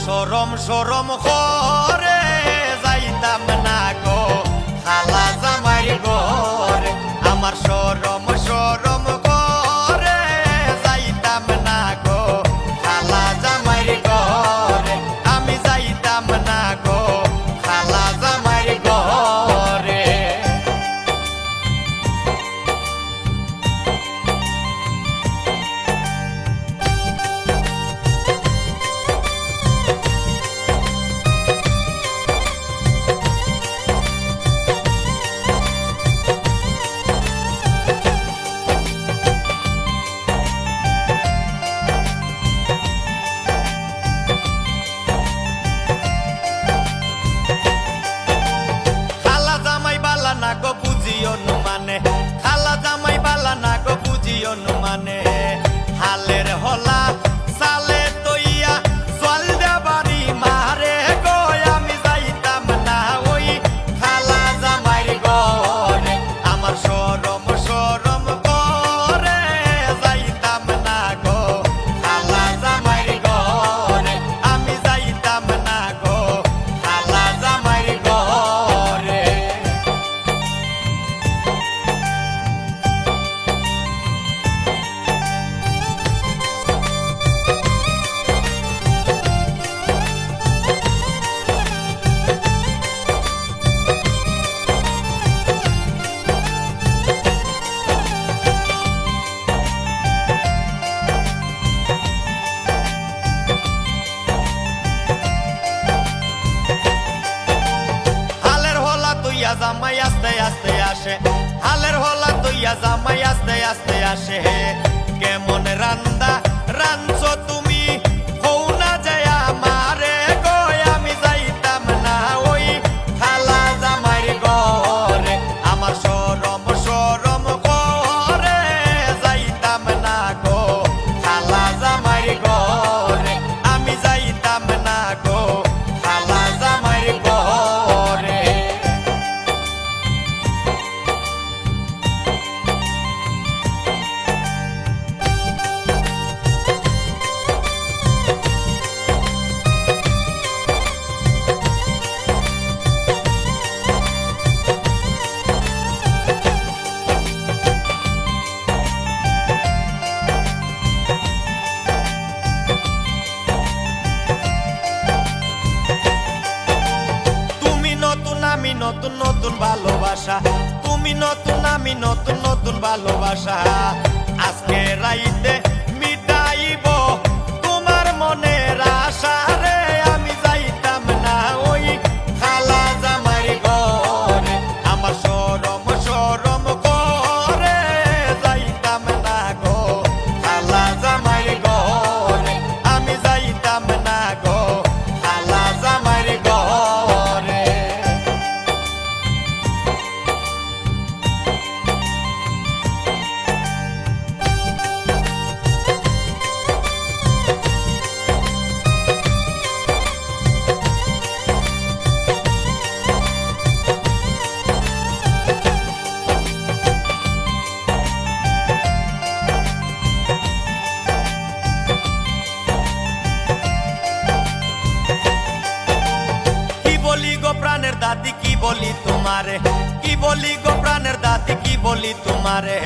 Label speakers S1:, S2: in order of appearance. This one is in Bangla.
S1: সরম সরম করে যাইতাম না গো খালা জামাই ঘরে, আমার সরম সরম করে যাইতাম না গো খালা জামাই ঘরে, আমি যাইতাম না গো খালা জামাই ঘরে। না গো বুঝিও মানে খালা জামাই বালা না গো বুঝিও মানে, হালের হলা সালে তৈয়া জল দেবারি মারে গো, আমি যাইতাম না ওই খালা জামাই ঘরে, আমার সরম সরম করে যাইতাম না গো খালা জামাই ঘরে, আমি যাইতাম না গো খালা জামাই ঘরে। জামাই আস্তে আস্তে আসে, হালের হলা তৈয়া জামাই আস্তে আস্তে আসে, কেমন রান্দা রাঞ্চো তুমি হও না যায় আমারে গো, আমি যাইতাম না ওই খালা জামাই ঘরে, আমার সরম সরম করে যাইতাম না গো খালা জামাই ঘরে, আমি যাইতাম না গো খালা জামাই ঘরে। আমি নতুন নতুন ভালোবাসা, তুমি নতুন আমি নতুন নতুন ভালোবাসা, আজকে রাইতে মিটাইব তোমার মনের আশা রে, আমি যাইতাম না ওই খালা জামাই ঘরে, আমার সরম সরম করে যাইতাম না গো খালা জামাই ঘরে, আমি যাইতাম না গো খালা জামাই ঘরে। প্রাণের দাদি কি বলি তোমারে, কি বলি গো প্রাণের দাদি কি বলি তোমারে,